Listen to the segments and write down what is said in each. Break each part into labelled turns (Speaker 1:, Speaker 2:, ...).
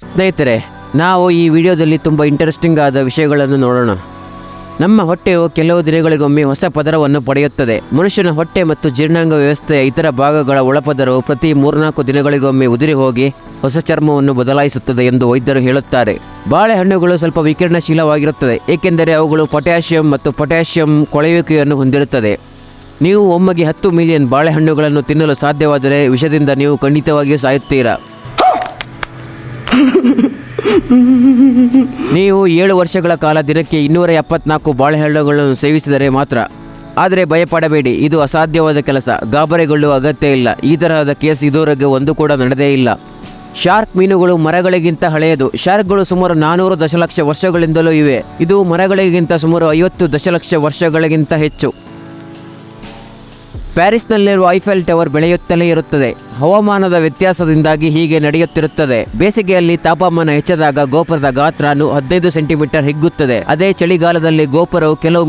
Speaker 1: ಸ್ನೇಹಿತರೆ, ನಾವು ಈ ವಿಡಿಯೋದಲ್ಲಿ ತುಂಬ ಇಂಟ್ರೆಸ್ಟಿಂಗ್ ಆದ ವಿಷಯಗಳನ್ನು ನೋಡೋಣ. ನಮ್ಮ ಹೊಟ್ಟೆಯು ಕೆಲವು ದಿನಗಳಿಗೊಮ್ಮೆ ಹೊಸ ಪದರವನ್ನು ಪಡೆಯುತ್ತದೆ. ಮನುಷ್ಯನ ಹೊಟ್ಟೆ ಮತ್ತು ಜೀರ್ಣಾಂಗ ವ್ಯವಸ್ಥೆಯ ಇತರ ಭಾಗಗಳ ಒಳಪದರವು ಪ್ರತಿ 3-4 ದಿನಗಳಿಗೊಮ್ಮೆ ಉದುರಿ ಹೋಗಿ ಹೊಸ ಚರ್ಮವನ್ನು ಬದಲಾಯಿಸುತ್ತದೆ ಎಂದು ವೈದ್ಯರು ಹೇಳುತ್ತಾರೆ. ಬಾಳೆಹಣ್ಣುಗಳು ಸ್ವಲ್ಪ ವಿಕಿರಣಶೀಲವಾಗಿರುತ್ತದೆ, ಏಕೆಂದರೆ ಅವುಗಳು ಪೊಟ್ಯಾಷಿಯಂ ಮತ್ತು ಪೊಟ್ಯಾಷಿಯಂ ಕೊಳೆಯುವಿಕೆಯನ್ನು ಹೊಂದಿರುತ್ತದೆ. ನೀವು ಒಮ್ಮೆಗೆ 10 ಮಿಲಿಯನ್ ಬಾಳೆಹಣ್ಣುಗಳನ್ನು ತಿನ್ನಲು ಸಾಧ್ಯವಾದರೆ ವಿಷದಿಂದ ನೀವು ಖಂಡಿತವಾಗಿಯೂ ಸಾಯುತ್ತೀರಾ. ನೀವು 7 ವರ್ಷಗಳ ಕಾಲ ದಿನಕ್ಕೆ 274 ಬಾಳೆಹಣ್ಣುಗಳನ್ನು ಸೇವಿಸಿದರೆ ಮಾತ್ರ. ಆದರೆ ಭಯಪಡಬೇಡಿ, ಇದು ಅಸಾಧ್ಯವಾದ ಕೆಲಸ. ಗಾಬರಿಗೊಳ್ಳುವ ಅಗತ್ಯ ಇಲ್ಲ. ಈ ತರಹದ ಕೇಸ್ ಇದುವರೆಗೆ ಒಂದು ಕೂಡ ನಡೆದೇ ಇಲ್ಲ. ಶಾರ್ಕ್ ಮೀನುಗಳು ಮರಗಳಿಗಿಂತ ಹಳೆಯದು. ಶಾರ್ಕ್ಗಳು ಸುಮಾರು 400 ದಶಲಕ್ಷ ವರ್ಷಗಳಿಂದಲೂ ಇವೆ. ಇದು ಮರಗಳಿಗಿಂತ ಸುಮಾರು 50 ದಶಲಕ್ಷ ವರ್ಷಗಳಿಗಿಂತ ಹೆಚ್ಚು. ಪ್ಯಾರಿಸ್ನಲ್ಲಿರುವ ಐಫೆಲ್ ಟವರ್ ಬೆಳೆಯುತ್ತಲೇ ಇರುತ್ತದೆ. ಹವಾಮಾನದ ವ್ಯತ್ಯಾಸದಿಂದಾಗಿ ಹೀಗೆ ನಡೆಯುತ್ತಿರುತ್ತದೆ. ಬೇಸಿಗೆಯಲ್ಲಿ ತಾಪಮಾನ ಹೆಚ್ಚಾದಾಗ ಗೋಪುರದ ಗಾತ್ರ 15 ಸೆಂಟಿಮೀಟರ್ ಹಿಗ್ಗುತ್ತದೆ. ಅದೇ ಚಳಿಗಾಲದಲ್ಲಿ ಗೋಪುರವು ಕೆಲವು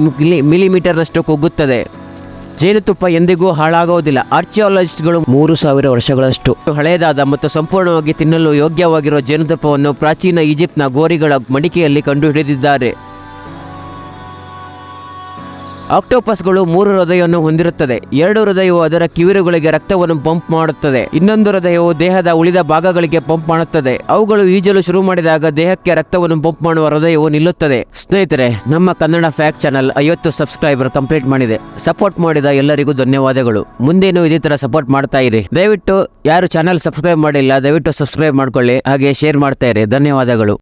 Speaker 1: ಮಿಲಿಮೀಟರ್ನಷ್ಟು ಕುಗ್ಗುತ್ತದೆ. ಜೇನುತುಪ್ಪ ಎಂದಿಗೂ ಹಾಳಾಗುವುದಿಲ್ಲ. ಆರ್ಚಿಯಾಲಜಿಸ್ಟ್ಗಳು 3000 ವರ್ಷಗಳಷ್ಟು ಹಳೆಯದಾದ ಮತ್ತು ಸಂಪೂರ್ಣವಾಗಿ ತಿನ್ನಲು ಯೋಗ್ಯವಾಗಿರುವ ಜೇನುತುಪ್ಪವನ್ನು ಪ್ರಾಚೀನ ಈಜಿಪ್ಟ್ನ ಗೋರಿಗಳ ಮಡಿಕೆಯಲ್ಲಿ ಕಂಡುಹಿಡಿದಿದ್ದಾರೆ. ಆಕ್ಟೋಪಸ್ಗಳು 3 ಹೃದಯವನ್ನು ಹೊಂದಿರುತ್ತದೆ. 2 ಹೃದಯವು ಅದರ ಕಿವಿರುಗಳಿಗೆ ರಕ್ತವನ್ನು ಪಂಪ್ ಮಾಡುತ್ತದೆ. ಇನ್ನೊಂದು ಹೃದಯವು ದೇಹದ ಉಳಿದ ಭಾಗಗಳಿಗೆ ಪಂಪ್ ಮಾಡುತ್ತದೆ. ಅವುಗಳು ಈಜಲು ಶುರು ಮಾಡಿದಾಗ ದೇಹಕ್ಕೆ ರಕ್ತವನ್ನು ಪಂಪ್ ಮಾಡುವ ಹೃದಯವು ನಿಲ್ಲುತ್ತದೆ. ಸ್ನೇಹಿತರೆ, ನಮ್ಮ Kannada fact channel 50 subscriber complete ಮಾಡಿದೆ. ಸಪೋರ್ಟ್ ಮಾಡಿದ ಎಲ್ಲರಿಗೂ ಧನ್ಯವಾದಗಳು. ಮುಂದೇನು ಇದೇ ತರ ಸಪೋರ್ಟ್ ಮಾಡ್ತಾ ಇರಿ. ದಯವಿಟ್ಟು ಯಾರು ಚಾನಲ್ ಸಬ್ಸ್ಕ್ರೈಬ್ ಮಾಡಿಲ್ಲ, ದಯವಿಟ್ಟು ಸಬ್ಸ್ಕ್ರೈಬ್ ಮಾಡ್ಕೊಳ್ಳಿ. ಹಾಗೆ ಶೇರ್ ಮಾಡ್ತಾ ಇರಿ. ಧನ್ಯವಾದಗಳು.